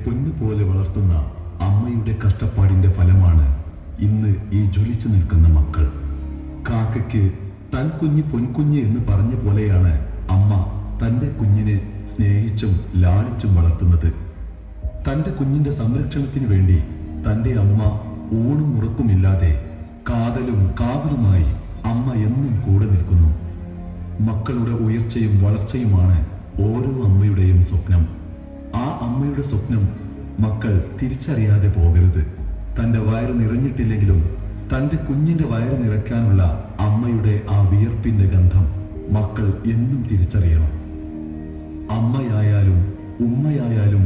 പൊന്നുപോലെ വളർത്തുന്ന അമ്മയുടെ കഷ്ടപ്പാടിന്റെ ഫലമാണ് ഇന്ന് ഈ ജ്വലിച്ചു നിൽക്കുന്ന മക്കൾ. കാക്കയ്ക്ക് തൻ കുഞ്ഞ് പൊൻകുഞ്ഞ് എന്ന് പറഞ്ഞ പോലെയാണ് അമ്മ തൻ്റെ കുഞ്ഞിനെ സ്നേഹിച്ചും ലാളിച്ചും വളർത്തുന്നത്. തൻ്റെ കുഞ്ഞിന്റെ സംരക്ഷണത്തിന് വേണ്ടി തൻ്റെ അമ്മ ഊണും ഉറക്കുമില്ലാതെ കാതലും കാവലുമായി അമ്മ എന്നും കൂടെ നിൽക്കുന്നു. മക്കളുടെ ഉയർച്ചയും വളർച്ചയുമാണ് ഓരോ അമ്മയുടെയും സ്വപ്നം. ആ അമ്മയുടെ സ്വപ്നം മക്കൾ തിരിച്ചറിയാതെ പോകരുത്. തൻ്റെ വയറ് നിറഞ്ഞിട്ടില്ലെങ്കിലും തൻ്റെ കുഞ്ഞിന്റെ വയറ് നിറയ്ക്കാനുള്ള അമ്മയുടെ ആ വിയർപ്പിന്റെ ഗന്ധം മക്കൾ എന്നും തിരിച്ചറിയണം. അമ്മയായാലും ഉമ്മയായാലും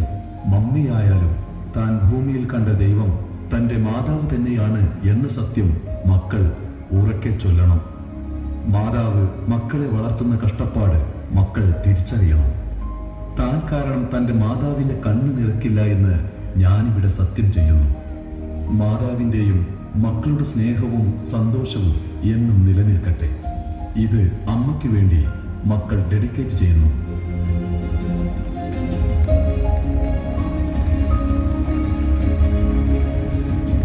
മമ്മിയായാലും താൻ ഭൂമിയിൽ കണ്ട ദൈവം തൻ്റെ മാതാവ് തന്നെയാണ് എന്ന സത്യം മക്കൾ ഉറക്കെ ചൊല്ലണം. മാതാവ് മക്കളെ വളർത്തുന്ന കഷ്ടപ്പാട് മക്കൾ തിരിച്ചറിയണം. താൻ കാരണം തൻ്റെ മാതാവിൻ്റെ കണ്ണ് നിറക്കില്ല എന്ന് ഞാനിവിടെ സത്യം ചെയ്യുന്നു. മാതാവിൻ്റെയും മക്കളുടെ സ്നേഹവും സന്തോഷവും എന്നും നിലനിൽക്കട്ടെ. ഇത് അമ്മയ്ക്ക് വേണ്ടി മക്കൾ ഡെഡിക്കേറ്റ് ചെയ്യുന്നു.